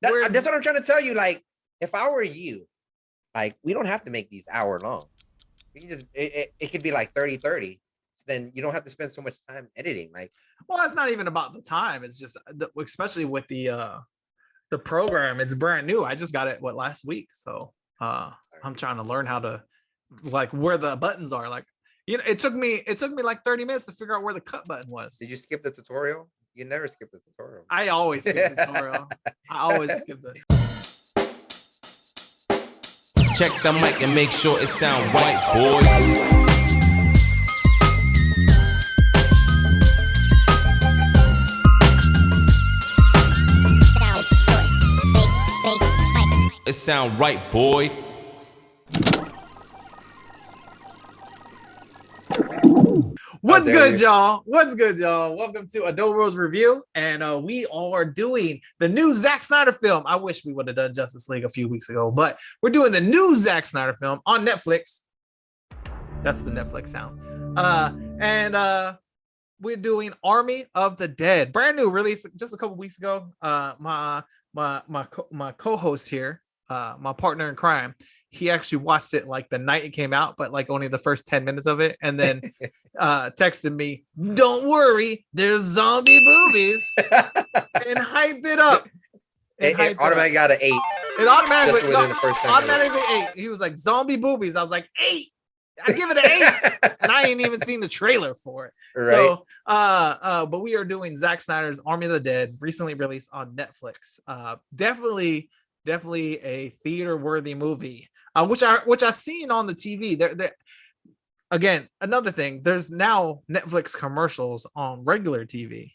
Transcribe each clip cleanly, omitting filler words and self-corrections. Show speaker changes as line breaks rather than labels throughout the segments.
That's what I'm trying to tell you. Like, if I were you, like, we don't have to make these hour long. We can just it could be like 30-30. So then you don't have to spend so much time editing. Like,
well, it's not even about the time. It's just especially with the program, it's brand new. I just got it last week. So I'm trying to learn how to like where the buttons are. Like, you know, it took me like 30 minutes to figure out where the cut button was.
Did you skip the tutorial? You never skip the tutorial.
I always skip the tutorial. I always skip the.
Check the mic and make sure it sound right, boys. It sound right, boy.
What's good, y'all? What's good, y'all? Welcome to Adobros review, and we are doing the new Zack Snyder film. I wish we would have done Justice League a few weeks ago, but we're doing the new Zack Snyder film on Netflix. That's the Netflix sound. And we're doing Army of the Dead, brand new release just a couple weeks ago. My co-host here, my partner in crime, he actually watched it like the night it came out, but like only the first 10 minutes of it, and then texted me, "Don't worry, there's zombie boobies," and hyped it up.
It automatically got an 8.
It automatically
within the first 10
automatically 8. He was like, "Zombie boobies." I was like, 8. I give it an 8, and I ain't even seen the trailer for it. Right. So, but we are doing Zack Snyder's Army of the Dead, recently released on Netflix. Definitely a theater-worthy movie. Which I seen on the TV. There, again, another thing. There's now Netflix commercials on regular TV,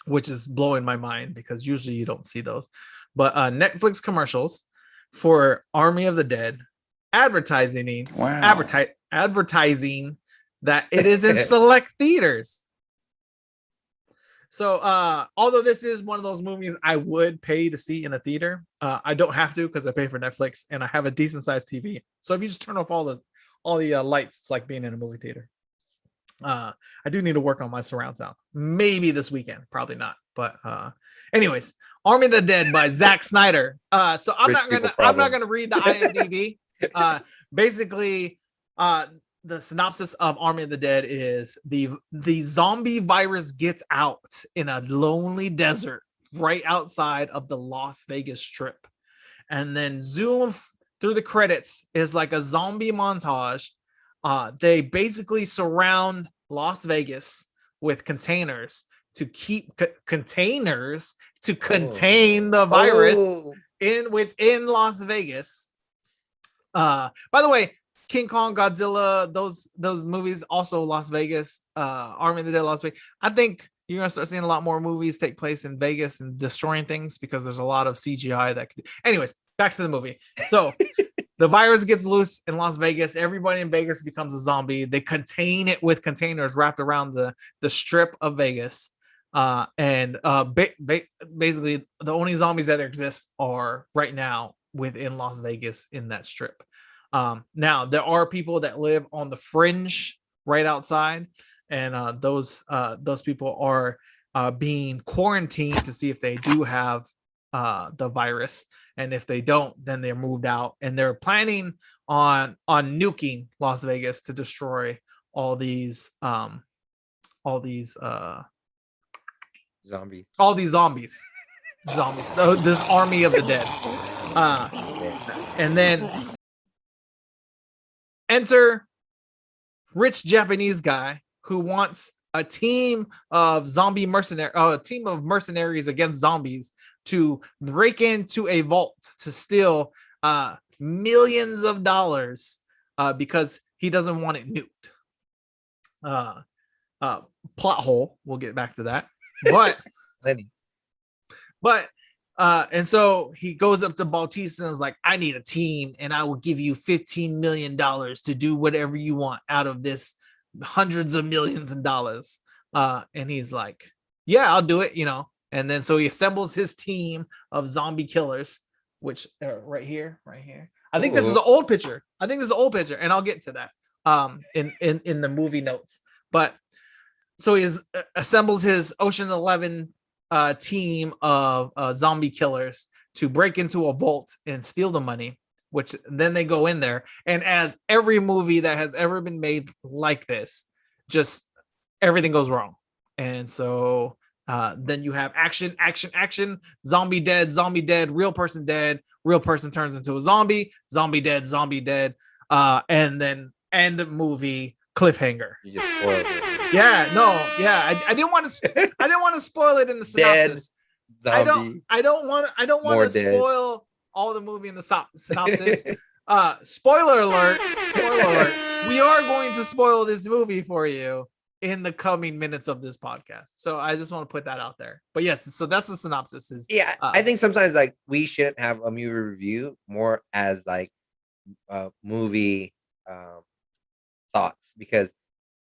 which is blowing my mind because usually you don't see those. But Netflix commercials for Army of the Dead, advertising that it is in select theaters. So, although this is one of those movies I would pay to see in a theater, I don't have to because I pay for Netflix and I have a decent sized TV. So if you just turn off all the lights, it's like being in a movie theater. I do need to work on my surround sound. Maybe this weekend, probably not. But anyways, Army of the Dead by Zack Snyder. So I'm not gonna read the IMDb. Basically, the synopsis of Army of the Dead is the zombie virus gets out in a lonely desert right outside of the Las Vegas Strip. And then zoom through the credits is like a zombie montage. They basically surround Las Vegas with containers to keep contain the virus within Las Vegas. By the way, King Kong, Godzilla, those movies also Las Vegas, Army of the Dead, Las Vegas. I think you're gonna start seeing a lot more movies take place in Vegas and destroying things because there's a lot of CGI that could. Anyways, back to the movie. So the virus gets loose in Las Vegas. Everybody in Vegas becomes a zombie. They contain it with containers wrapped around the strip of Vegas. Basically the only zombies that exist are right now within Las Vegas in that strip. Now there are people that live on the fringe right outside, and those people are being quarantined to see if they do have the virus, and if they don't, then they're moved out, and they're planning on nuking Las Vegas to destroy all these zombies. This Army of the Dead, and then enter rich Japanese guy who wants a team of mercenaries against zombies to break into a vault to steal millions of dollars because he doesn't want it nuked. Plot hole. We'll get back to that. But and so he goes up to Bautista and is like, "I need a team, and I will give you $15 million to do whatever you want out of this hundreds of millions of dollars." And he's like, "Yeah, I'll do it," And then so he assembles his team of zombie killers, which right here. I think this is an old picture. And I'll get to that in the movie notes. But so he assembles his Ocean 11 team of zombie killers to break into a vault and steal the money, which then they go in there. And as every movie that has ever been made like this, just everything goes wrong. And so then you have action, zombie dead, real person turns into a zombie dead, and then end of movie cliffhanger.
You just spoiled it.
I didn't want to spoil it in the synopsis.
Dead zombie.
I don't want to spoil all the movie in the synopsis. Spoiler alert. We are going to spoil this movie for you in the coming minutes of this podcast. So I just want to put that out there. But yes, so that's the synopsis.
I think sometimes like we shouldn't have a movie review more as like movie thoughts, because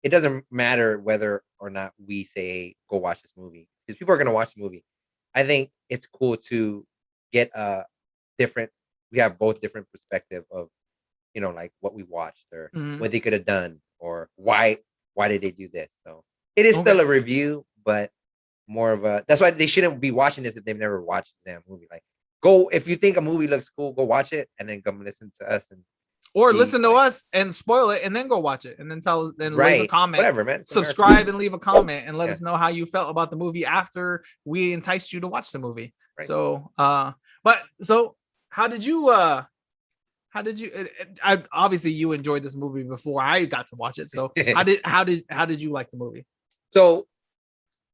it doesn't matter whether or not we say go watch this movie, because people are going to watch the movie. I think it's cool to get a different, we have both different perspective of, you know, like what we watched or what they could have done or why did they do this. So it is still a review, but more of a, that's why they shouldn't be watching this if they've never watched the damn movie. Like, go, if you think a movie looks cool, go watch it and then come listen to us, and
or listen to us and spoil it and then go watch it and then tell us, then leave a comment,
whatever, man.
Subscribe and leave a comment and let us know how you felt about the movie after we enticed you to watch the movie. Right. So how did you obviously you enjoyed this movie before I got to watch it. So how did you like the movie?
So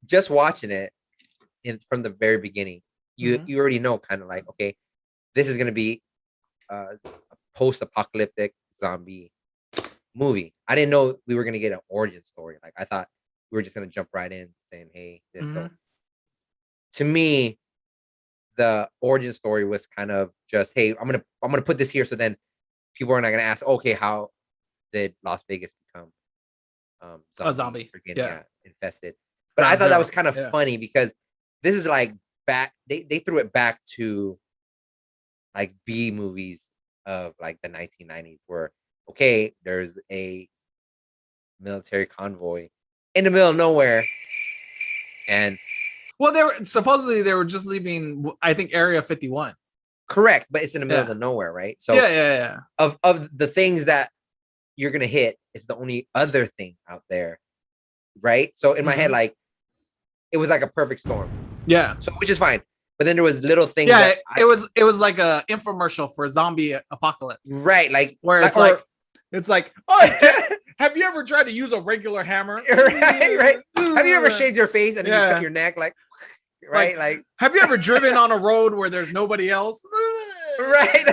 just watching it from the very beginning, you already know kind of like, okay, this is going to be a post-apocalyptic zombie movie. I didn't know we were going to get an origin story. Like, I thought we were just going to jump right in saying, hey, this. So to me, the origin story was kind of just, hey, I'm gonna put this here, so then people are not gonna ask, okay, how did Las Vegas become
a zombie?
Infested. But I thought that was kind of funny, because this is like back, they threw it back to like B movies of like the 1990s, where okay, there's a military convoy in the middle of nowhere, and
well, they were just leaving, I think, Area 51.
Correct, but it's in the middle of nowhere, right? So Of the things that you're gonna hit, it's the only other thing out there, right? So in my head, like, it was like a perfect storm.
Yeah.
So which is fine. But then there was little things.
Yeah, it was like a infomercial for zombie apocalypse.
Right, like
where it's like, oh, have you ever tried to use a regular hammer?
right. Have you ever shaved your face and then you cut your neck? Like, right? Like,
have you ever driven on a road where there's nobody else?
Right.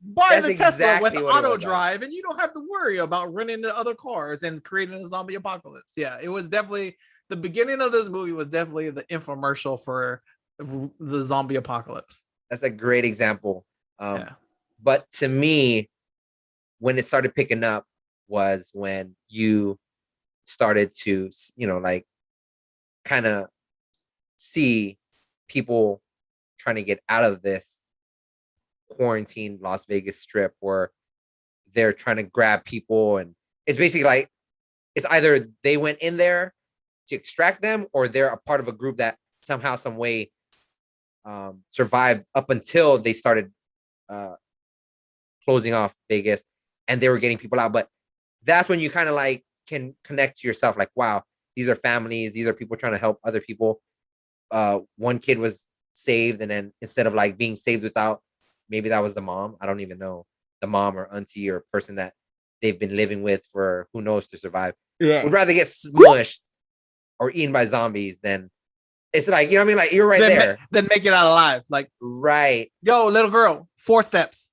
Buy the Tesla with auto drive, and you don't have to worry about running into other cars and creating a zombie apocalypse. Yeah, it was definitely the beginning of this movie was definitely the infomercial for the zombie apocalypse.
That's a great example. But to me, when it started picking up was when you started to, you know, like, kind of see people trying to get out of this quarantine Las Vegas strip, where they're trying to grab people, and it's basically like, it's either they went in there to extract them, or they're a part of a group that somehow, some way survived up until they started closing off Vegas, and they were getting people out. But that's when you kind of like can connect to yourself, like, wow, these are families, these are people trying to help other people. One kid was saved, and then instead of like being saved without, maybe that was the mom, I don't even know, the mom or auntie or person that they've been living with for who knows to survive, would rather get smushed or eaten by zombies than, it's like, you know what I mean? Like, you're right there.
Then make it out alive. Like,
right.
Yo, little girl, 4 steps.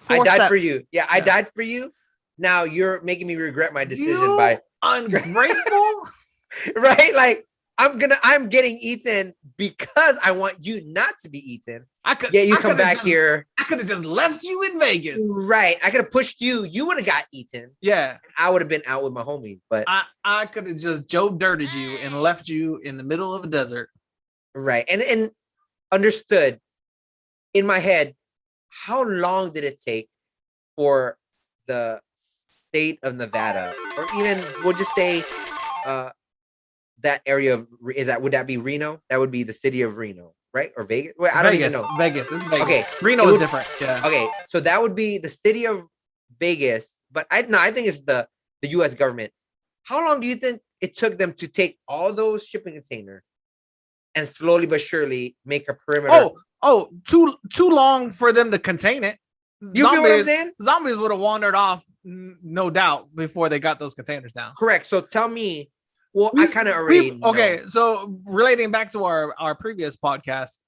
I died for you. Yeah, I died for you. Now you're making me regret my decision by
ungrateful.
Right? Like, I'm getting eaten because I want you not to be eaten. You come back here.
I could have just left you in Vegas.
Right. I could have pushed you. You would have got eaten.
Yeah.
I would have been out with my homies. But
I could have just Joe dirted you and left you in the middle of a desert.
Right. And understood in my head, how long did it take for the state of Nevada, or even we'll just say that area of would that be Reno? That would be the city of Reno, right? Or Vegas? Well, I don't even know.
Vegas. This is Vegas.
Okay,
Reno is different. Yeah.
Okay, so that would be the city of Vegas, but I think it's the U.S. government. How long do you think it took them to take all those shipping containers and slowly but surely make a perimeter?
Too long for them to contain it.
You feel what I'm saying?
Zombies would have wandered off, no doubt, before they got those containers down.
Correct. So tell me, well, I kind of already know.
Okay, so relating back to our previous podcast,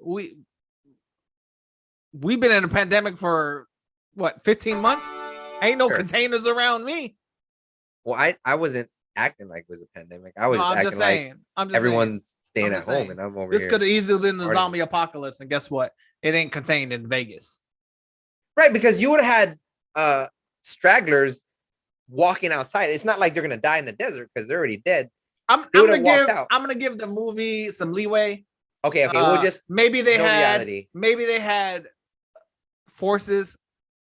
we've been in a pandemic for what, 15 months? Ain't no containers around me.
Well, I wasn't acting like it was a pandemic. I was acting like everyone's staying at home, and I'm over here.
This could have easily been the zombie apocalypse, and guess what? It ain't contained in Vegas.
Right, because you would have had stragglers walking outside. It's not like they're gonna die in the desert because they're already dead.
I'm gonna give the movie some leeway.
Okay, we'll just
maybe they had forces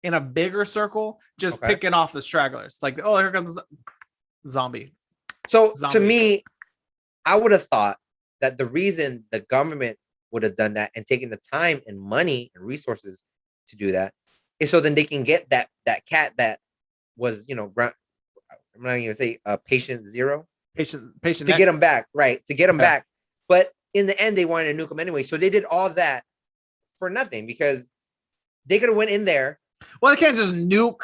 in a bigger circle just picking off the stragglers. Like, oh, here comes zombie.
So to me, I would have thought that the reason the government would have done that and taken the time and money and resources to do that is so then they can get that cat that was, I'm not even gonna say patient zero.
Patient
to get him back, right? To get him back. But in the end, they wanted to nuke him anyway. So they did all that for nothing because they could have went in there.
Well, they can't just nuke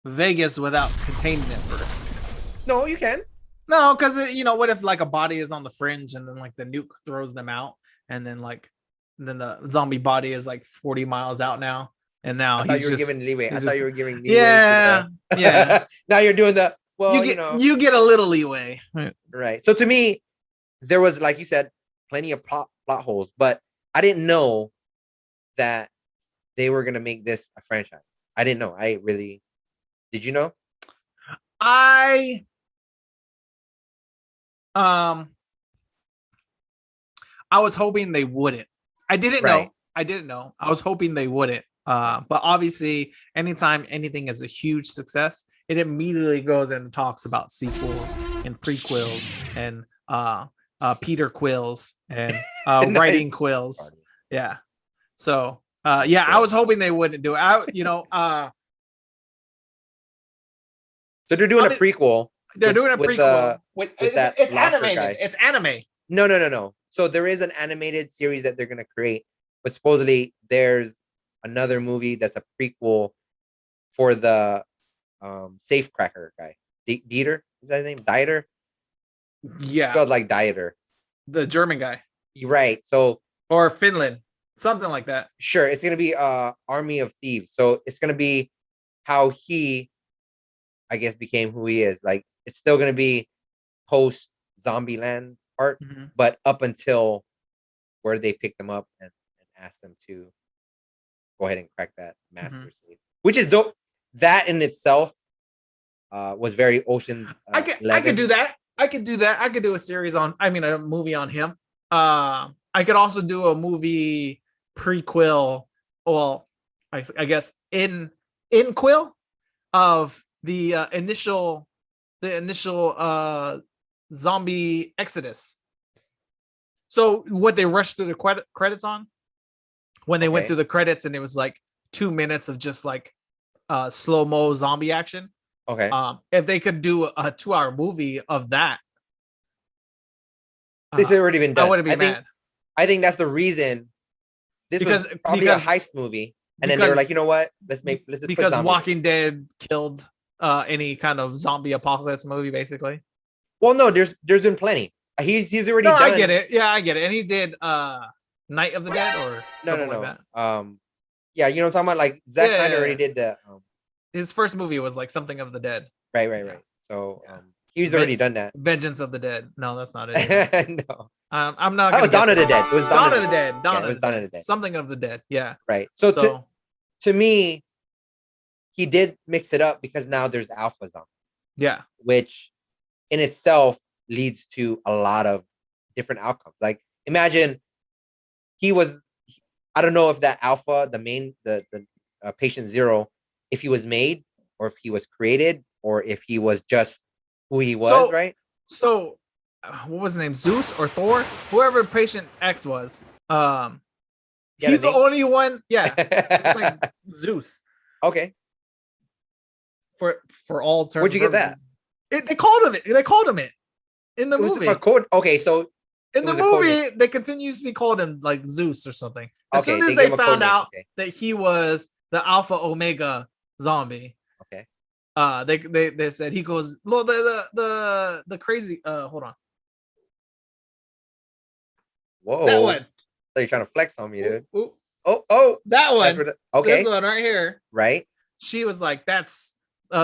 Vegas without containing it first.
No, you can.
No, because what if like a body is on the fringe and then like the nuke throws them out, and then the zombie body is like 40 miles out now, and now
I thought you were giving leeway. Leeway.
Yeah.
Now you're doing the
you get a little leeway,
right? So to me, there was, like you said, plenty of plot holes, but I didn't know that they were gonna make this a franchise. I didn't know. Did you know?
I was hoping they wouldn't. I didn't know. I was hoping they wouldn't. But obviously, anytime anything is a huge success, it immediately goes and talks about sequels and prequels and Peter Quills and writing quills. Yeah. So I was hoping they wouldn't do it.
So they're doing a prequel.
They're doing a prequel. It's animated.
Guy.
It's anime.
No. So there is an animated series that they're going to create, but supposedly there's another movie that's a prequel for the safecracker guy. Dieter? Is that his name? Dieter?
Yeah.
It's spelled like Dieter.
The German guy.
Right. So
or Finland. Something like that.
Sure. It's going to be Army of Thieves. So it's going to be how he, I guess, became who he is. Like, it's still going to be post Zombieland part, but up until where they picked him up and asked them to go ahead and crack that master sleeve, which is dope. That in itself was very Ocean's.
I could do that. I could do a series a movie on him. I could also do a movie prequel. Well, I guess in Quill of the initial zombie exodus. So what they rushed through the credits on, when they went through the credits, and it was like 2 minutes of just like slow-mo zombie action.
Okay.
If they could do a 2-hour movie of that,
this has already been done.
I wouldn't be mad.
I think that's the reason. This was probably a heist movie, and then they were like, you know what? Let's
because Walking Dead killed any kind of zombie apocalypse movie, basically.
Well, no, there's been plenty. He's already done.
I get it. Yeah, I get it. And he did Night of the Dead or something like that.
Yeah, you know what I'm talking about? Like Zack Snyder already did the
his first movie was like something of the Dead.
Right. So he's already done that.
Vengeance of the Dead. No, that's not it.
No.
I'm not.
Oh, Dawn of the Dead. It was
Dawn of the Dead.
Dawn of the Dead.
Something of the Dead. Yeah.
Right. So to me, he did mix it up because now there's alpha zombies.
Yeah.
Which in itself leads to a lot of different outcomes. Like, imagine I don't know if that alpha, the patient zero, if he was made or if he was created or if he was just who he was, right?
So what was his name? Zeus or Thor? Whoever Patient X was.
Yeah,
He's the
name?
only one. Yeah, it's like Zeus
Okay.
for all terms.
Where'd you get that?
They called him it. They called him it in the
It was
movie.
a code. Okay, so
In
it
the
was a code name.
movie, they continuously called him like Zeus or something. As
Okay,
soon as
they
they
gave him a code
found
name,
out
okay.
that he was the Alpha Omega zombie,
Okay.
they said he goes. Well, the crazy. Hold on.
Whoa.
That one.
So you're trying to flex on me, dude.
Ooh,
Oh,
that one.
that's where okay.
This one right here.
Right.
She was like, "That's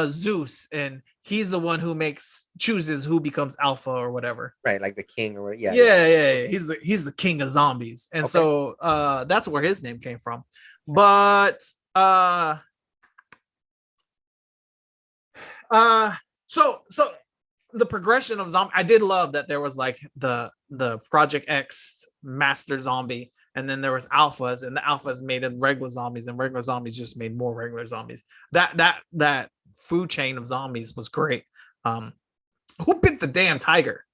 Zeus, and he's the one who chooses who becomes Alpha or whatever."
Right, like the king or what? Yeah.
Yeah. He's the king of zombies, and
Okay.
so that's where his name came from. But so the progression of zombie, I did love that there was like the Project X master zombie, and then there was alphas, and the alphas made it regular zombies, and regular zombies just made more regular zombies. That food chain of zombies was great. Who bit the damn tiger?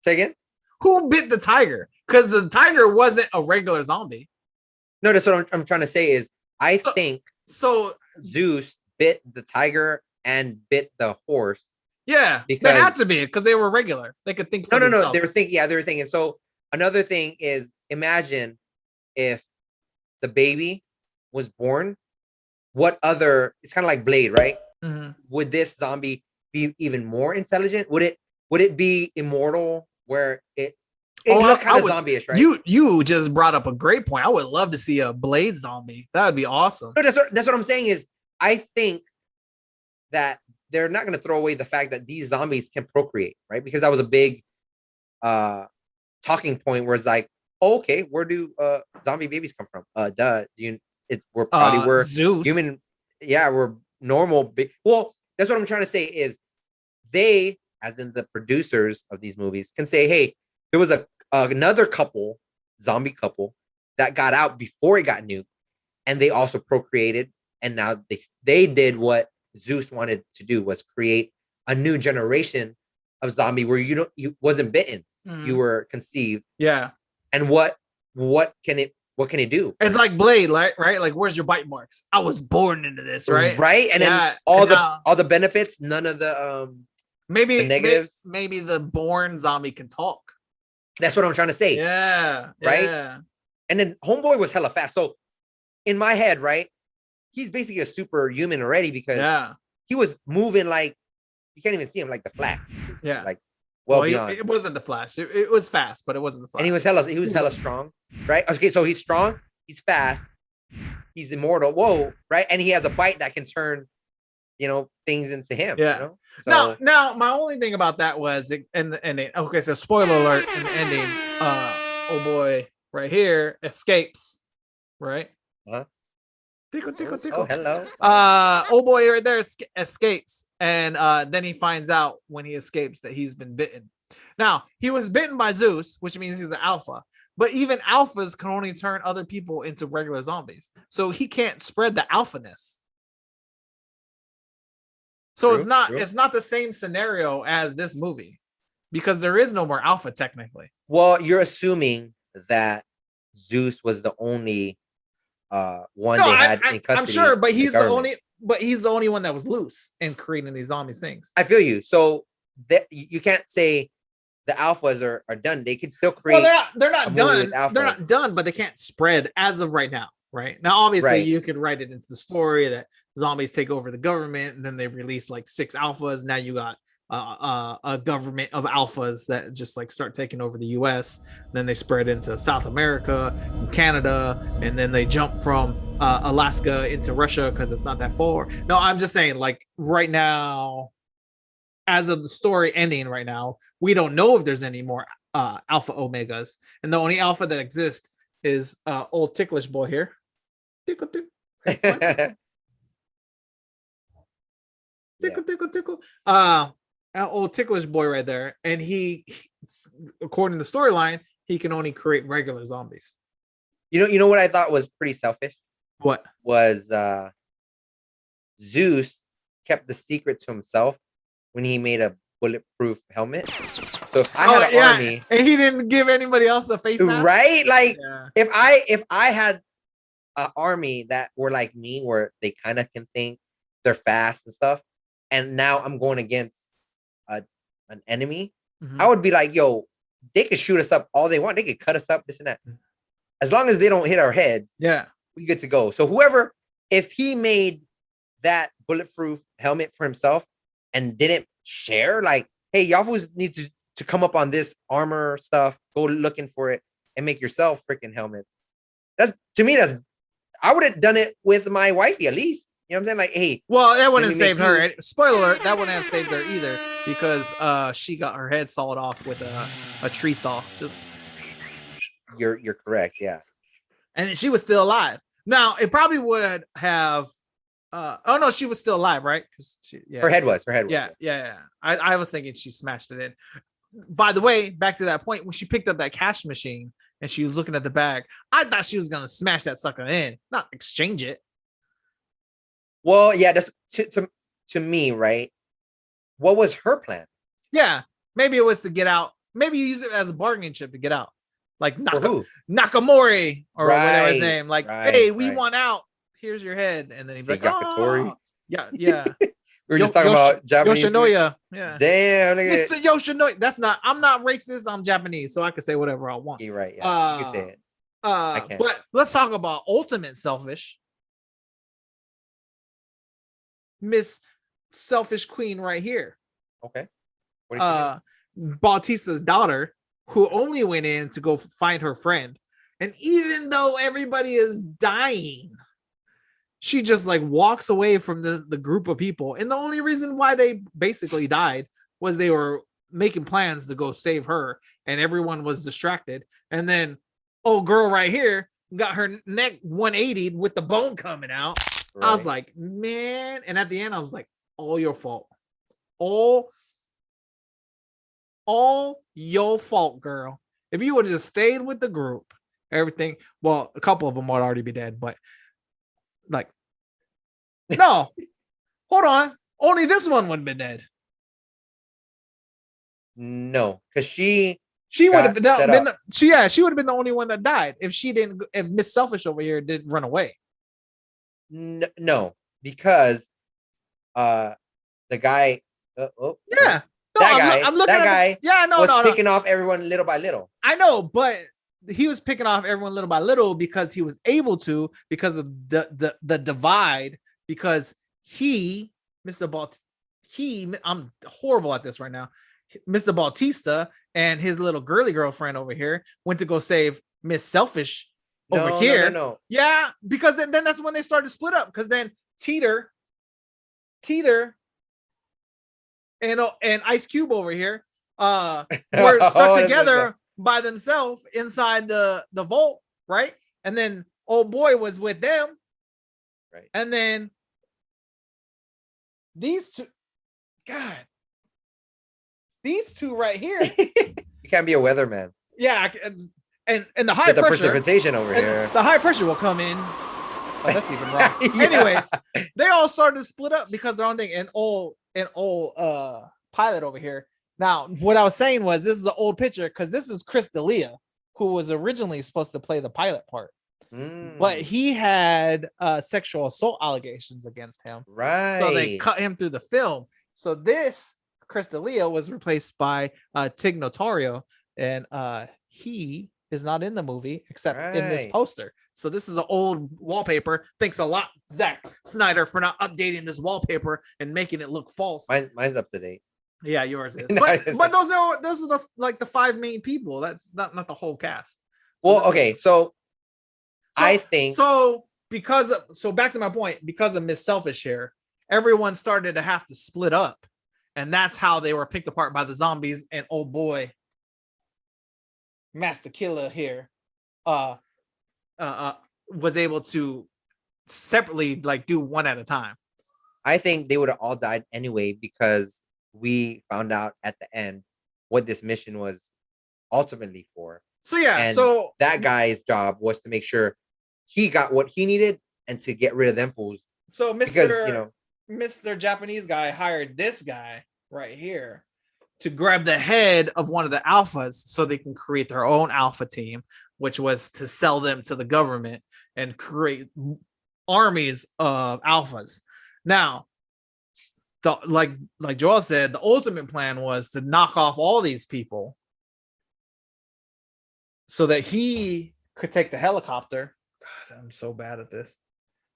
Say again?
Who bit the tiger? Because the tiger wasn't a regular zombie.
No, that's what I'm trying to say is I think
so
Zeus bit the tiger and bit the horse.
Yeah,
because
they had to be because they were regular. They could think.
No. They were thinking. Yeah, they were thinking. So another thing is, imagine if the baby was born. What other? It's kind of like Blade, right?
Mm-hmm.
Would this zombie be even more intelligent? Would it be immortal? Where it looked kind of zombie-ish, right?
You just brought up a great point. I would love to see a Blade zombie. That would be awesome.
No, that's what I'm saying is I think that they're not going to throw away the fact that these zombies can procreate, right? Because that was a big talking point where it's like, oh, okay, where do zombie babies come from? We're
Zeus.
Human. Yeah, we're normal. Well, that's what I'm trying to say is they, as in the producers of these movies, can say, hey, there was another zombie couple that got out before it got nuked, and they also procreated, and now they did what Zeus wanted to do, was create a new generation of zombie where you wasn't bitten, you were conceived.
Yeah.
And what can it do?
It's like Blade, right? Like, where's your bite marks? I was born into this, right?
Right. And then all the benefits, none of the
maybe
the negatives.
Maybe the born zombie can talk.
That's what I'm trying to say.
Yeah.
Right.
Yeah.
And then Homeboy was hella fast. So in my head, right, he's basically a superhuman already because he was moving like you can't even see him, like the Flash.
Yeah.
Like beyond.
It wasn't the Flash. It was fast, but it wasn't the Flash.
And he was hella strong, right? Okay, so he's strong, he's fast, he's immortal. Whoa, right? And he has a bite that can turn, things into him.
Yeah.
You know? So,
now my only thing about that was in the ending. Okay, so spoiler alert in the ending. Oh boy, right here escapes, right?
Huh?
Tickle.
Oh, hello.
Oh boy, right there escapes, and then he finds out when he escapes that he's been bitten. Now he was bitten by Zeus, which means he's an alpha. But even alphas can only turn other people into regular zombies, so he can't spread the alphaness. So it's not the same scenario as this movie, because there is no more alpha technically.
Well, you're assuming that Zeus was the only one they had in custody.
I'm sure, but he's the only one that was loose and creating these zombie things.
I feel you. So you can't say the alphas are done. They can still create.
Well, they're not done. They're not done, but they can't spread as of right now. Right now, obviously, you could write it into the story that zombies take over the government, and then they release like 6 alphas. Now you got a government of alphas that just like start taking over the US. Then they spread into South America and Canada, and then they jump from Alaska into Russia because it's not that far. No, I'm just saying, like, right now, as of the story ending right now, we don't know if there's any more alpha omegas, and the only alpha that exists is old ticklish boy here. Tickle. Tickle. Old ticklish boy right there, and he, according to the storyline, he can only create regular zombies.
You know what I thought was pretty selfish?
What
was Zeus kept the secret to himself when he made a bulletproof helmet? So if I had an army,
and he didn't give anybody else a face mask,
right? Like
Yeah.
if I had an army that were like me, where they kind of can think, they're fast and stuff, and now I'm going against an enemy,
Mhm.
I would be like, yo, they could shoot us up all they want. They could cut us up, this and that. As long as they don't hit our heads,
Yeah.
we good to go. So whoever, if he made that bulletproof helmet for himself and didn't share, like, hey, y'all fools need to come up on this armor stuff, go looking for it and make yourself freaking helmets. That's, to me, that's, I would have done it with my wifey at least. You know what I'm saying? Like, hey,
Well, that wouldn't
let me
have saved
make
her.
you-
Spoiler alert, that wouldn't have saved her either because she got her head sawed off with a tree saw. Just,
you're correct, yeah.
and she was still alive. Now, it probably would have oh no, she was still alive, right? Because
Her head was.
Yeah. I was thinking she smashed it in. By the way, back to that point, when she picked up that cash machine and she was looking at the bag, I thought she was gonna smash that sucker in, not exchange it.
Well, yeah, that's to me, right? What was her plan?
Yeah, maybe it was to get out. Maybe you use it as a bargaining chip to get out, like
For who?
Nakamori or whatever his
Right,
name. Like,
right,
hey, we
right.
want out. Here's your head, and then he's
Say
like,
Yakitori?
oh, yeah.
We were just talking about Japanese food.
Yoshinoya. Yeah.
Damn, nigga.
Mr. Yoshinoya. That's not. I'm not racist. I'm Japanese, so I can say whatever I want.
You're right. Yeah, you can say it. can't.
But let's talk about ultimate selfish. Miss Selfish Queen right here.
Okay. What did she do?
Bautista's daughter, who only went in to go find her friend, and even though everybody is dying, she just like walks away from the group of people. And the only reason why they basically died was they were making plans to go save her, and everyone was distracted. And then old girl right here got her neck 180'd with the bone coming out. I was like, man. And at the end, I was like, all your fault. All your fault, girl. If you would have just stayed with the group, everything, well, a couple of them would already be dead, but like, no, hold on. Only this one would have been dead.
No, because she
would have
got
been,
set
she would have been the only one that died if Miss Selfish over here didn't run away.
no, because the guy
Yeah. No,
that guy
I'm looking at
was picking off everyone little by little.
I know, but he was picking off everyone little by little because he was able to, because of the divide, because I'm horrible at this right now. Mr. Bautista and his little girly girlfriend over here went to go save Miss Selfish over here.
No.
Yeah, because then that's when they started to split up, because then Teeter and Ice Cube over here were stuck together by themselves inside the vault, right? And then old boy was with them,
right?
And then these two right here.
You can't be a weatherman.
Yeah, and the high
the
pressure
precipitation over here.
The high pressure will come in. Oh, that's even wrong.
Yeah.
Anyways, they all started to split up because they're on thing. And old pilot over here. Now, what I was saying was, this is an old picture because this is Chris D'Elia, who was originally supposed to play the pilot part, but he had sexual assault allegations against him.
Right.
So they cut him through the film. So this Chris D'Elia was replaced by Tig Notario, and he is not in the movie except in this poster. So this is an old wallpaper. Thanks a lot, Zack Snyder, for not updating this wallpaper and making it look false.
Mine's up to date.
Yeah, yours is. But those are the five main people. That's not the whole cast. So
well, okay, so I think
so back to my point, because of Miss Selfish here, everyone started to have to split up, and that's how they were picked apart by the zombies. And old boy Master Killer here was able to separately like do one at a time.
I think they would have all died anyway, because we found out at the end what this mission was ultimately for.
So yeah,
and
so
that guy's job was to make sure he got what he needed and to get rid of them fools.
So Mr. Japanese guy hired this guy right here to grab the head of one of the alphas so they can create their own alpha team, which was to sell them to the government and create armies of alphas. Now, like Joel said, the ultimate plan was to knock off all these people so that he could take the helicopter. God, I'm so bad at this.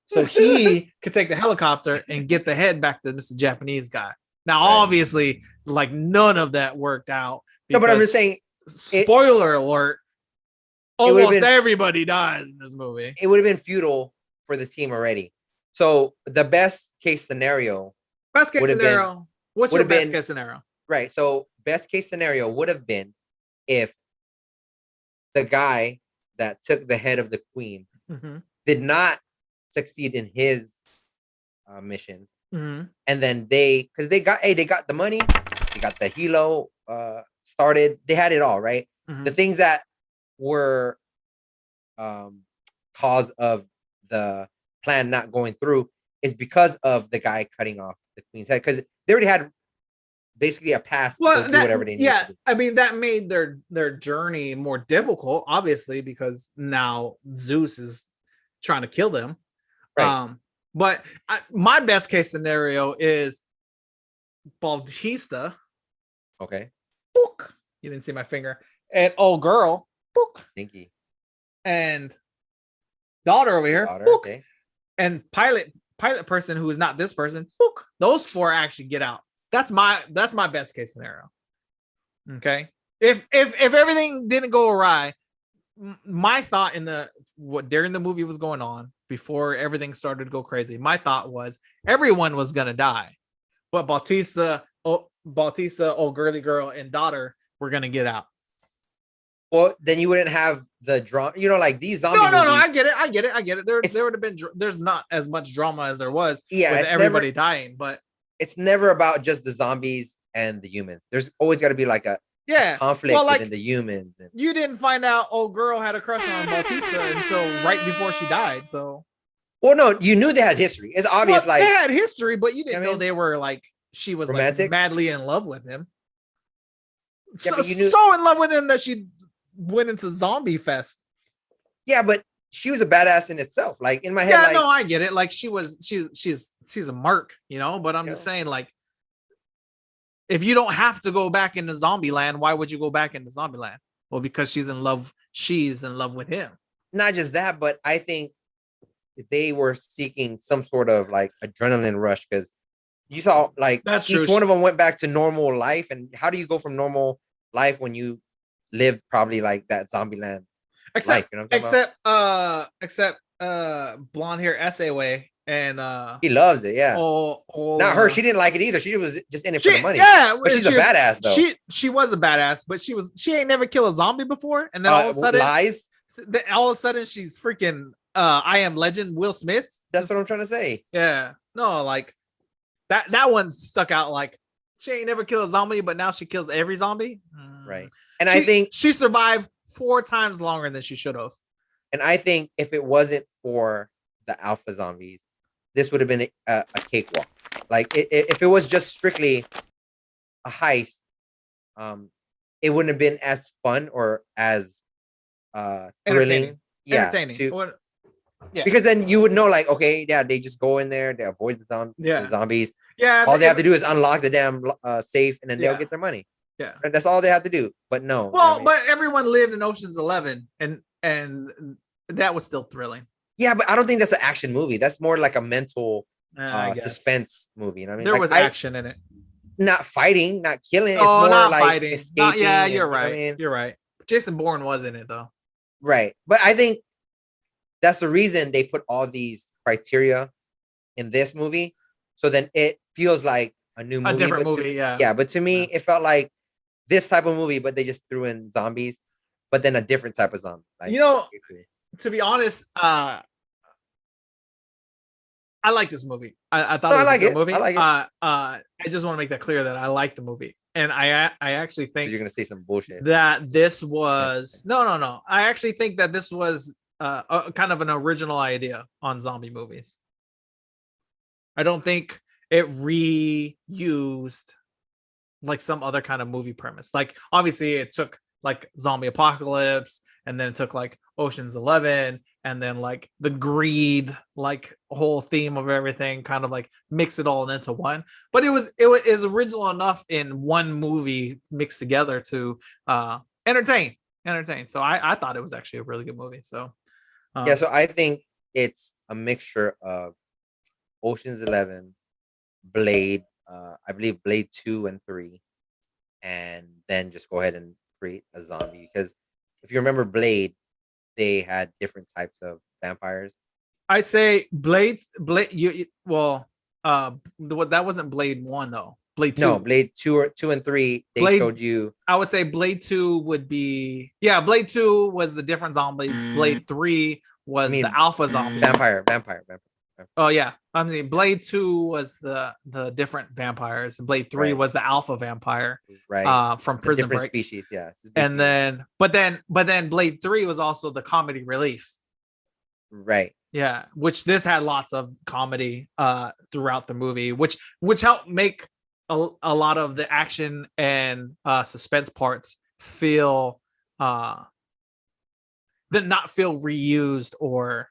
So he could take the helicopter and get the head back to Mr. Japanese guy. Now, obviously, like none of that worked out.
No, but I'm just saying.
Spoiler alert: almost everybody dies in this movie.
It would have been futile for the team already. So the best case scenario.
Best case scenario. What's your best case scenario?
Right. So best case scenario would have been if the guy that took the head of the queen did not succeed in his mission, and then because they got the money, they got the helo started, they had it all right. The things that were cause of the plan not going through is because of the guy cutting off the queen's head, because they already had basically a pass to do whatever they needed to do.
I mean, that made their journey more difficult, obviously, because now Zeus is trying to kill them. Right. But my best case scenario is Bautista.
Okay.
Book. You didn't see my finger. And old girl. Book.
Stinky.
And daughter over here.
Daughter,
book.
okay.
And pilot person who is not this person. Book. Those four actually get out. That's my best case scenario. Okay. If everything didn't go awry, my thought during the movie was going on, before everything started to go crazy, my thought was everyone was gonna die, but Bautista, old girly girl, and daughter were gonna get out.
Well, then you wouldn't have the drama, like these zombie movies.
No, I get it. There would have been, there's not as much drama as there was with everybody dying, but
it's never about just the zombies and the humans. There's always got to be like a conflict within the humans.
You didn't find out old girl had a crush on Bautista until right before she died. So,
well, no, you knew they had history. It's obvious,
they had history, but you didn't know they were like, she was
romantic?
Like madly in love with him.
Yeah,
so in love with him that she went into zombie fest.
Yeah, but she was a badass in itself. Like in my head,
no, I get it. Like she's a merc, but I'm just saying, like, if you don't have to go back into zombie land, why would you go back into zombie land? Well, because she's in love with him.
Not just that, but I think they were seeking some sort of like adrenaline rush, because you saw like each one of them went back to normal life. And how do you go from normal life when you live probably like that zombie land?
Except blonde hair Essay and
he loves it, yeah. Not her, she didn't like it either. She was just in it for the money.
Yeah,
but she's a badass though.
She was a badass, but she ain't never killed a zombie before, and then all of a sudden she's freaking I Am Legend Will Smith.
That's what I'm trying to say.
Yeah, no, like that one stuck out. Like, she ain't never killed a zombie, but now she kills every zombie.
Right. And I think
she survived 4 times longer than she should have.
And I think if it wasn't for the alpha zombies, this would have been a cakewalk. Like if it was just strictly a heist, it wouldn't have been as fun or as thrilling.
Entertaining.
Because then you would know, like, okay, yeah, they just go in there, they avoid the zombies.
Yeah.
All they have to do is unlock the damn safe, and then they'll get their money.
Yeah.
And that's all they have to do. But no.
Well, but everyone lived in Ocean's 11, and that was still thrilling.
Yeah, but I don't think that's an action movie. That's more like a mental suspense movie. You know what I mean?
There was action in it.
Not fighting, not killing. It's
more
not
like fighting.
Escaping.
You're right. You're right. Jason Bourne was in it though.
Right. But I think that's the reason they put all these criteria in this movie. So then it feels like a new movie.
A different movie, yeah.
Yeah, but to me, it felt like this type of movie, but they just threw in zombies, but then a different type of zombie. Like,
to be honest, I like this movie. I thought it was a good movie.
I like it.
I just want to make that clear that I like the movie, and I actually think
you're gonna say some bullshit.
That this was no. I actually think that this was a kind of an original idea on zombie movies. I don't think it reused like some other kind of movie premise. Like obviously it took like zombie apocalypse, and then it took like Ocean's 11, and then like the greed like whole theme of everything, kind of like mix it all into one. But it is original enough in one movie mixed together to entertain. So I thought it was actually a really good movie. So
Yeah, so I think it's a mixture of Ocean's 11, Blade, I believe Blade 2 and 3, and then just go ahead and create a zombie. Because if you remember Blade, they had different types of vampires.
I say Blade. Well, that wasn't Blade 1 though. Blade 2.
No, Blade 2 and 3, they
Blade-
showed you.
I would say Blade 2 would be, yeah, Blade 2 was the different zombies. Blade 3 was the alpha zombie.
Vampire.
Oh yeah. I mean Blade 2 was the different vampires. Blade 3
Right.
was the alpha vampire.
Right.
From
It's a
Prison
different
Break.
species, yeah.
And then but then Blade 3 was also the comedy relief.
Right.
Yeah, which this had lots of comedy throughout the movie, which helped make a lot of the action and suspense parts feel did not feel reused or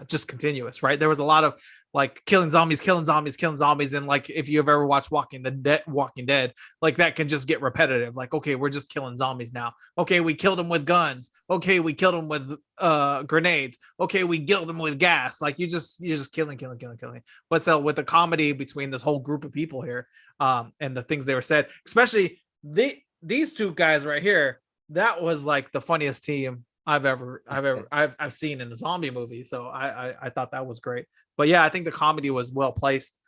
just continuous, right? There was a lot of like killing zombies, and like if you've ever watched Walking Dead, like that can just get repetitive. Like, okay, we're just killing zombies now. Okay, we killed them with guns. Okay, we killed them with grenades. Okay, we killed them with gas. Like you're just killing. But so with the comedy between this whole group of people here, and the things they were said, especially these two guys right here, that was like the funniest team I've seen in a zombie movie. So I thought that was great. But yeah, I think the comedy was well placed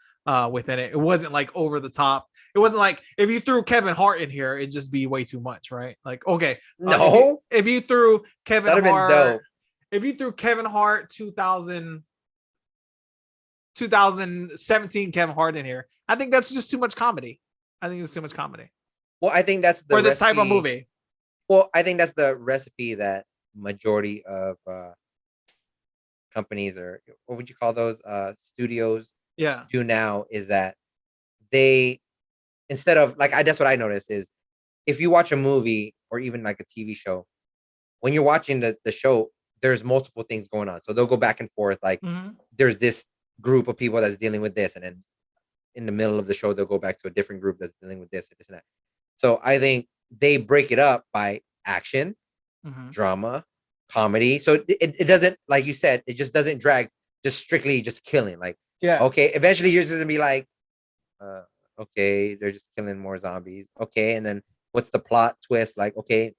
within it. It wasn't like over the top. It wasn't like if you threw Kevin Hart in here, it'd just be way too much, right? Like, okay,
no,
if you threw Kevin
that'd have
Hart,
been dope.
If you threw Kevin Hart 2017 Kevin Hart in here, I think that's just too much comedy.
Well, I think that's the
for this type of movie.
Well, I think that's the recipe that majority of companies, or what would you call those, studios, do now, is that they, instead of like, that's what I noticed is, if you watch a movie or even like a TV show, when you're watching the show, there's multiple things going on, so they'll go back and forth, like there's this group of people that's dealing with this, and then in the middle of the show they'll go back to a different group that's dealing with this and this and that. So I think they break it up by action, drama, comedy. So it doesn't, like you said, it just doesn't drag just strictly just killing. Like, okay, eventually you're just gonna be like, okay, they're just killing more zombies. Okay, and then what's the plot twist? Like, okay,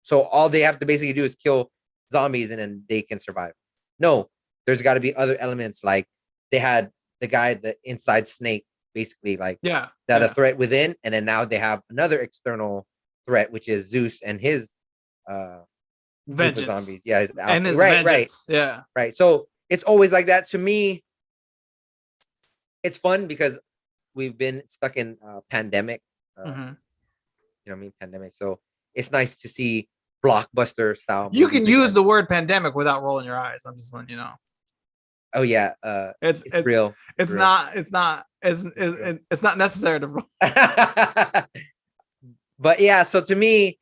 so all they have to basically do is kill zombies and then they can survive. No, there's got to be other elements. Like they had the guy, the inside snake, basically, like a threat within, and then now they have another external threat, which is Zeus and his
vengeance
zombies. Yeah, his
and his
right,
vengeance.
Right. So it's always like that. To me, it's fun because we've been stuck in pandemic. You know what I mean? Pandemic. So it's nice to see blockbuster style.
You can use the word pandemic without rolling your eyes. I'm just letting you know.
Oh yeah, it's real.
It's
real.
not. It's not necessary to roll.
But yeah, so to me,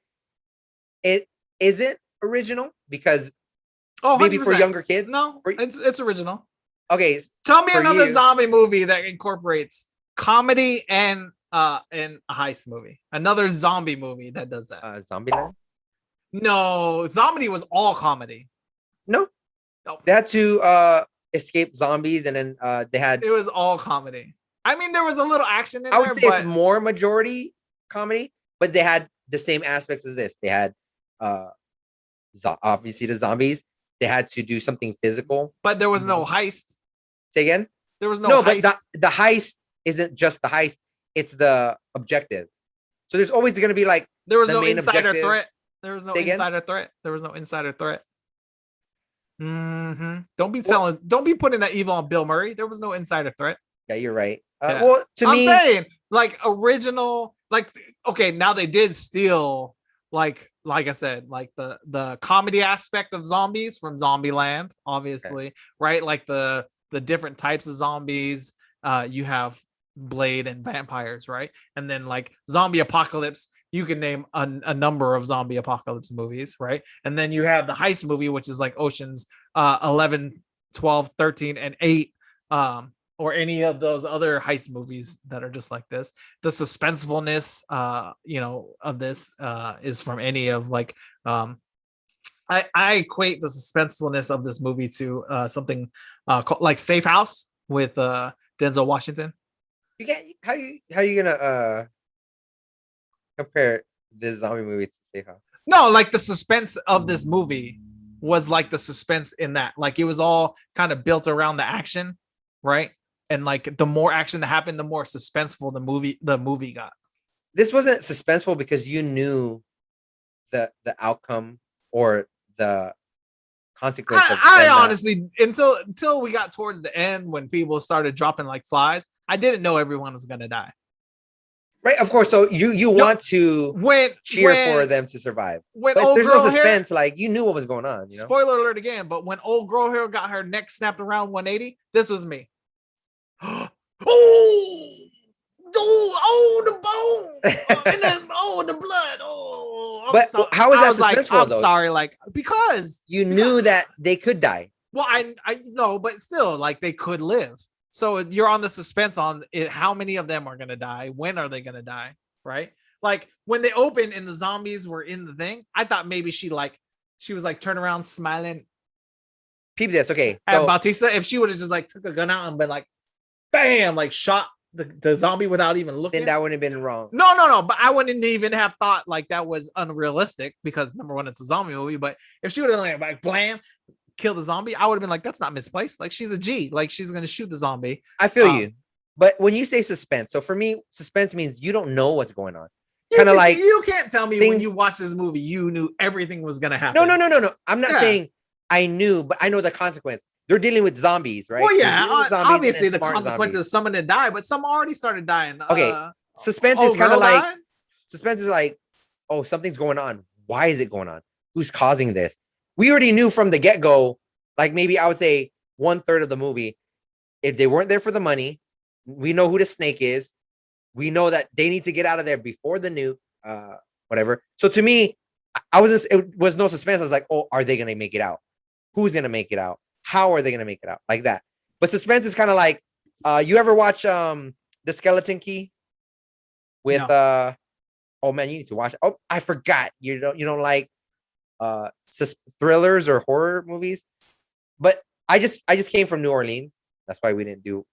it isn't original because maybe for younger kids.
No, it's original.
Okay,
tell me another zombie movie that incorporates comedy and a heist movie. Another zombie movie that does that.
Zombieland?
No, Zombie was all comedy.
No. They had to escape zombies, and then it
was all comedy. I mean, there was a little action in there.
I would say it's more majority comedy, but they had the same aspects as this. They had obviously the zombies. They had to do something physical,
but there was no heist.
Say again?
There was no heist.
But the heist isn't just the heist; it's the objective. So there's always going to be like
there was no insider threat. There was no insider threat. Don't be putting that evil on Bill Murray. There was no insider threat.
Yeah, you're right. Well, I'm
saying like original, like okay, now they did steal like I said, like the comedy aspect of zombies from Zombieland, obviously, right? Like the different types of zombies. You have Blade and vampires, right? And then like zombie apocalypse, you can name a number of zombie apocalypse movies, right? And then you have the heist movie, which is like Oceans 11, 12, 13, and 8, or any of those other heist movies that are just like this. The suspensefulness of this is from any of like I equate the suspensefulness of this movie to something like Safe House with Denzel Washington.
You can't. How you gonna compare this zombie movie to Safe House?
No, like the suspense of this movie was like the suspense in that. Like it was all kind of built around the action, right? And like the more action that happened, the more suspenseful the movie got.
This wasn't suspenseful because you knew the outcome or the consequence.
I honestly, until we got towards the end when people started dropping like flies, I didn't know everyone was gonna die.
Right, of course. So you want to cheer for them to survive.
When
but
old
there's
girl
no suspense.
Hair,
like you knew what was going on. You know.
Spoiler alert again. But when old girl hair got her neck snapped around 180, this was me. Oh, the bone, and then the blood.
But how is that suspenseful?
I'm sorry, like because
you knew that they could die.
Well, I know, but still, like they could live. So you're on the suspense on it, how many of them are gonna die, when are they gonna die, right? Like when they opened and the zombies were in the thing, I thought maybe she was like turn around smiling.
Peep this, okay.
So Bautista, if she would have just like took a gun out and been like, bam, like shot the zombie without even looking,
then that wouldn't have been wrong.
No, but I wouldn't even have thought like that was unrealistic because number one, it's a zombie movie. But if she would have like blam, kill the zombie, I would have been like, that's not misplaced. Like she's a G, like she's gonna shoot the zombie.
I feel you, but when you say suspense, so for me, suspense means you don't know what's going on. Kind of like
you can't tell me when you watch this movie you knew everything was gonna happen.
No. I'm not saying I knew, but I know the consequence. They're dealing with zombies, right?
Well, yeah, obviously the consequences is someone that died, but some already started dying.
Okay, suspense is kind of like suspense is like, oh, something's going on. Why is it going on? Who's causing this? We already knew from the get-go, like maybe I would say 1/3 of the movie, if they weren't there for the money, we know who the snake is. We know that they need to get out of there before the nuke, whatever. So to me, it was no suspense. I was like, oh, are they going to make it out? Who's going to make it out? How are they going to make it out? Like that. But suspense is kind of like, you ever watch The Skeleton Key with, oh man, you need to watch it. Oh, I forgot. You don't like thrillers or horror movies, but I just came from New Orleans. That's why we didn't do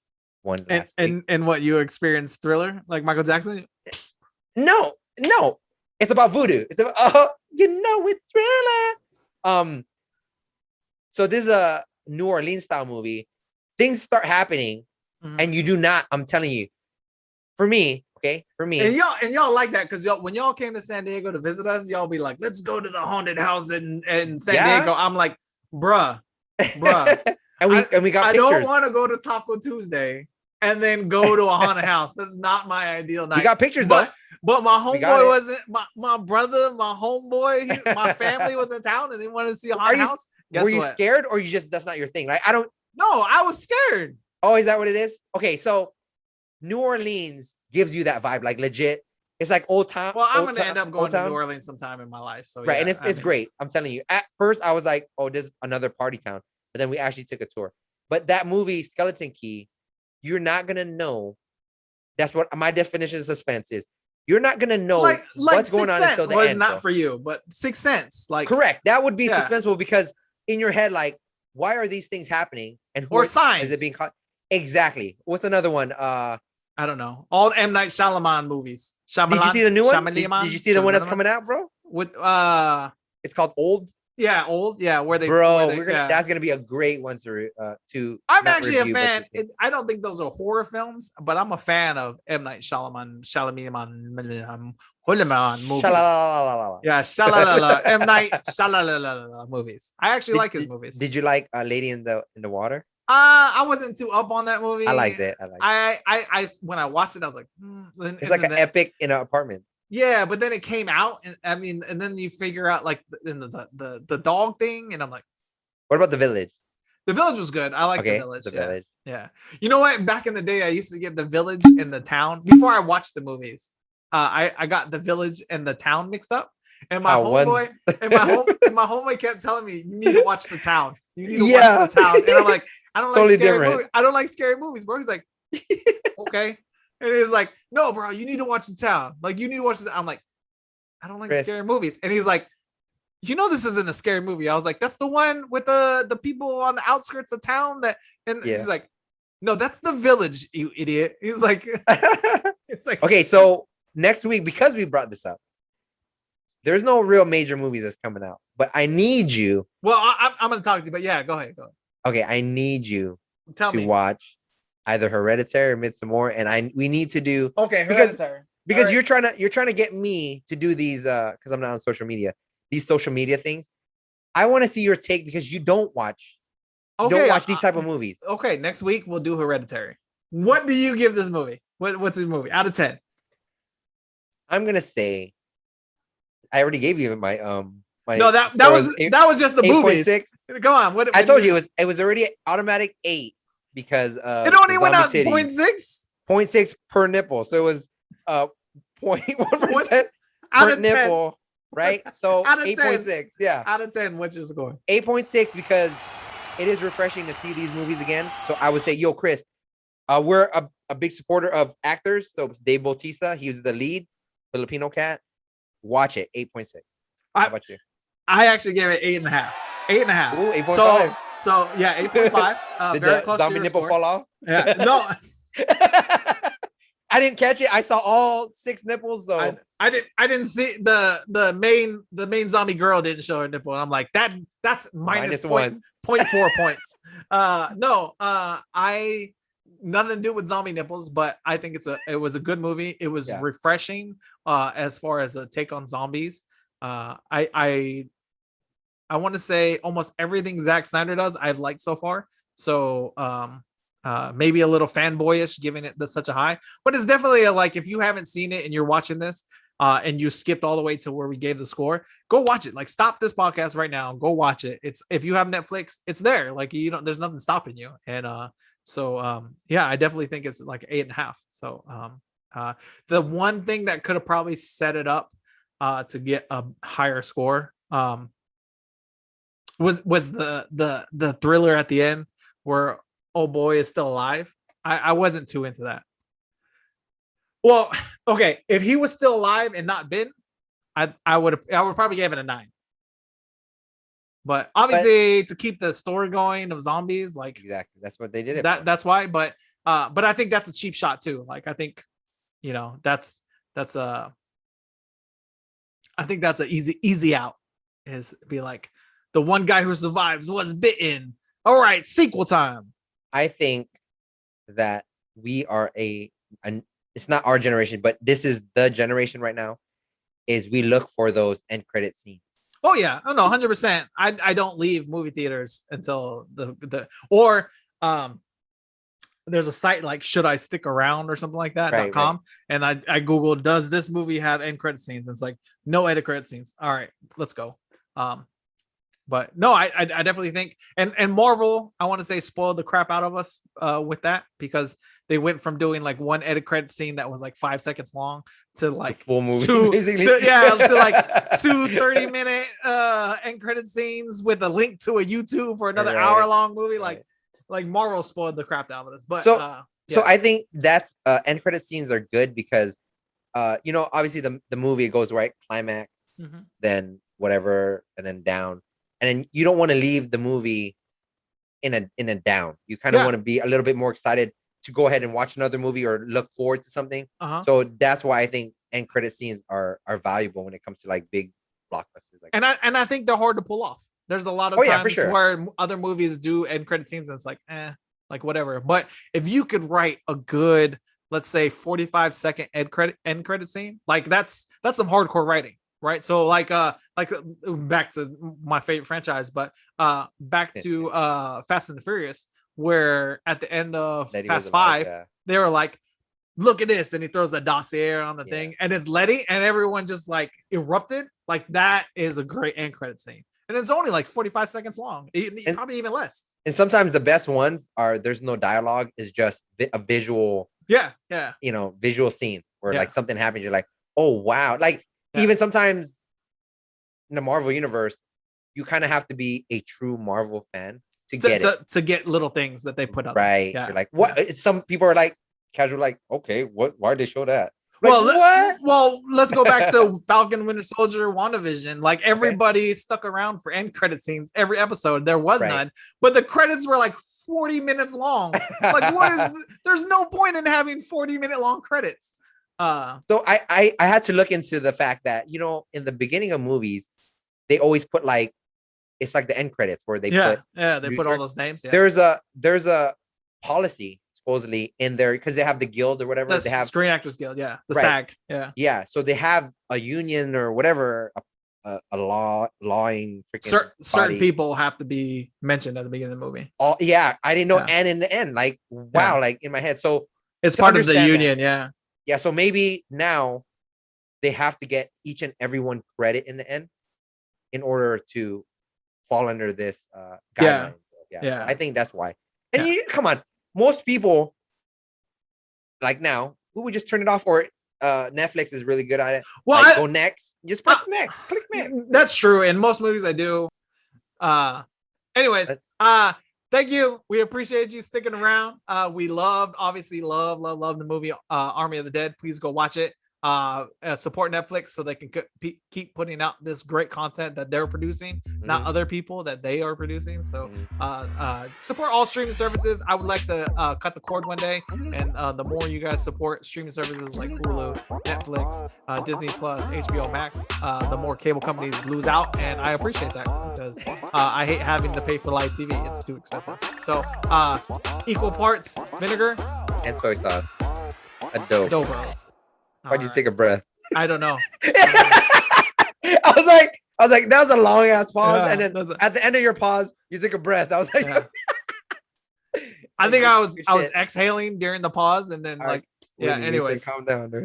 one last week.
And what you experienced Thriller like Michael Jackson?
No, it's about voodoo. It's about it's Thriller. So this is a New Orleans style movie. Things start happening, and you do not. I'm telling you, for me. And
y'all like that because when y'all came to San Diego to visit us, y'all be like, let's go to the haunted house in San Diego. I'm like, bruh. and we got pictures. I don't want to go to Taco Tuesday and then go to a haunted house. That's not my ideal night.
We got pictures though.
But my homeboy wasn't my brother, my homeboy, my family was in town and they wanted to see a haunted house.
Were you scared or that's not your thing? Like I
was scared.
Oh, is that what it is? Okay, so New Orleans gives you that vibe, like legit. It's like old town.
Well, I'm gonna end up going to New Orleans sometime in my life. So
right, and it's great. I'm telling you. At first, I was like, "Oh, this is another party town," but then we actually took a tour. But that movie, Skeleton Key, you're not gonna know. That's what my definition of suspense is. You're not gonna know what's going on until the end.
Not for you, but Sixth Sense, like
correct. That would be suspenseful because in your head, like, why are these things happening? And
or signs
is it being caught? Exactly. What's another one?
I don't know. All M. Night Shyamalan movies.
Did you see the new one? Did you see the one that's coming out, bro?
With
it's called Old.
Yeah, Old. Yeah,
that's gonna be a great one to.
I'm actually a fan. I don't think those are horror films, but I'm a fan of M. Night Shyamalan movies. Yeah, shalalala. M. Night shalalala movies. I actually like his movies.
Did you like Lady in the Water?
I wasn't too up on that movie.
I liked it.
I when I watched it, I was like,
it's like an epic in an apartment.
Yeah, but then it came out, and and then you figure out like in the dog thing, and I'm like,
what about The Village?
The Village was good. I like
Okay,
The Village.
The
Yeah.
Village.
Yeah. You know what? Back in the day, I used to get The Village and The Town before I watched the movies. I got The Village and The Town mixed up, and my homeboy and my homeboy kept telling me, "You need to watch The Town. You need to
Yeah.
watch The Town." And I'm like, "I don't
Totally
like scary
different.
movies. I don't like scary movies, bro." He's like, "Okay," and he's like, "No, bro, you need to watch The Town. Like, you need to watch it." I'm like, "I don't like
Chris.
scary movies," and he's like, "You know this isn't a scary movie." I was like, "That's the one with the people on the outskirts of town that," and
Yeah.
he's like, "No, that's The Village, you idiot." He's like, it's like,
Okay, so next week, because we brought this up, there's no real major movies that's coming out, but I need you.
well, I'm gonna talk to you, but yeah, go ahead.
Okay, I need you
Tell
to
me.
watch either Hereditary or Midsommar, and we need to do
Okay,
because
Hereditary.
because
All right.
you're trying to get me to do these because I'm not on social media, these social media things. I want to see your take because you don't watch these type of movies.
Okay, next week we'll do Hereditary. What do you give this movie? What's the movie out of 10?
I'm gonna say I already gave you my
No, that was just the movies.
8.6.
Come on, what
I told you it was already automatic 8 because
it only went out 0.6?
0.6 per nipple, so it was 0.1%
Out
per
of 10.
nipple, right? So
Out of 10.
8.6, yeah.
Out of 10, what's your score?
8.6 because it is refreshing to see these movies again. So I would say, yo, Chris, we're a big supporter of actors. So Dave Bautista, he was the lead Filipino cat. Watch it, 8.6. How about you?
I actually gave it 8.5. 8.5.
Ooh, 8.5.
So yeah, 8.5.
Did
Very
the
close
zombie
to your
nipple
score.
fall off?
Yeah, no.
I didn't catch it. I saw all 6 nipples. So
I didn't see the main zombie girl didn't show her nipple, and I'm like that's minus
1.
0.4 points. I nothing to do with zombie nipples, but I think it was a good movie. It was refreshing as far as a take on zombies. I want to say almost everything Zack Snyder does I've liked so far. So maybe a little fanboyish giving it such a high, but it's definitely like if you haven't seen it and you're watching this and you skipped all the way to where we gave the score, go watch it. Like stop this podcast right now and go watch it. It's if you have Netflix, it's there. Like there's nothing stopping you. And yeah, I definitely think it's like 8.5. So the one thing that could have probably set it up to get a higher score was the thriller at the end where oh boy is still alive. I wasn't too into that. Well, okay, if he was still alive and not been, I would probably give it a 9. But obviously to keep the story going of zombies, like
exactly, that's what they did.
That's why. But I think that's a cheap shot too. Like I think, that's I think that's an easy out is be like the one guy who survives was bitten. All right, sequel time.
I think that we are it's not our generation, but this is the generation right now, is we look for those end credit scenes.
Oh yeah, oh no, 100%. I don't leave movie theaters until there's a site like should I stick around or something like that .com, and I googled does this movie have end credit scenes, and it's like no end credit scenes. All right, let's go. But no, I definitely think and Marvel, I want to say, spoiled the crap out of us with that, because they went from doing like one edit credit scene that was like 5 seconds long to like
the full movie, basically.
to like 2 30-minute end credit scenes with a link to a YouTube for another hour-long movie. Like Marvel spoiled the crap out of us. But
so I think that's end credit scenes are good because obviously the movie goes right climax, then whatever, and then down. And then you don't want to leave the movie in a down. You kind of want to be a little bit more excited to go ahead and watch another movie or look forward to something. So that's why I think end credit scenes are valuable when it comes to like big blockbusters. Like
I think they're hard to pull off. There's a lot of times where other movies do end credit scenes and it's like like whatever. But if you could write a good, let's say 45-second end credit scene, like that's some hardcore writing. Right. So like back to my favorite franchise, but back to Fast and the Furious, where at the end of Fast 5, they were like, look at this. And he throws the dossier on the thing and it's Letty and everyone just like erupted. Like that is a great end credit scene. and it's only like 45 seconds long,
And-
probably even less.
And sometimes the best ones are there's no dialogue, is just a visual,
Yeah,
visual scene where
Yeah.
like something happens, you're like, oh wow. Like
Yeah.
even sometimes in the Marvel universe, you kind of have to be a true Marvel fan to get it.
to get little things that they put up.
Right.
Yeah.
You're like, what? Some people are like casual, like, okay, what? Why'd they show that? Like,
Well,
what?
Well, let's go back to Falcon Winter Soldier WandaVision. Like everybody stuck around for end credit scenes every episode. There was
Right.
none, but the credits were like 40 minutes long. Like, what is there's no point in having 40-minute long credits.
So I had to look into the fact that, in the beginning of movies, they always put like, it's like the end credits where they put
they put all
producer.
those names. Yeah.
There's a policy supposedly in there because they have the guild or whatever.
That's
They have
Screen Actors Guild, the
Right.
SAG. Yeah.
Yeah, so they have a union or whatever, a lawing freaking
Certain
body.
people have to be mentioned at the beginning of the movie.
I didn't know,
Yeah.
and in the end, like wow, like in my head. So
It's
To
part of the
understand
union, yeah.
yeah, so maybe now they have to get each and every one credit in the end in order to fall under this guidelines.
Yeah.
I think that's why. And
Yeah.
come on, most people like now who would just turn it off, or Netflix is really good at it.
Well,
Like, go next, just press next, click next.
That's true. In most movies I do. Anyways, thank you. We appreciate you sticking around. We obviously love the movie Army of the Dead. Please go watch it. Support Netflix so they can keep putting out this great content that they're producing, not other people that they are producing. So support all streaming services. I would like to cut the cord one day, and the more you guys support streaming services like Hulu, Netflix, Disney Plus, HBO Max, the more cable companies lose out, and I appreciate that because I hate having to pay for live TV. It's too expensive. So equal parts vinegar
And soy sauce.
Adobros.
Why'd you take a breath?
I don't know.
I was like, that was a long ass pause,
Yeah,
and then at the end of your pause, you took a breath. I was like,
Yeah. I think I was
Shit.
exhaling during the pause, and then
All right.
yeah.
Whitney, you stay
Anyways,
calm down, dude.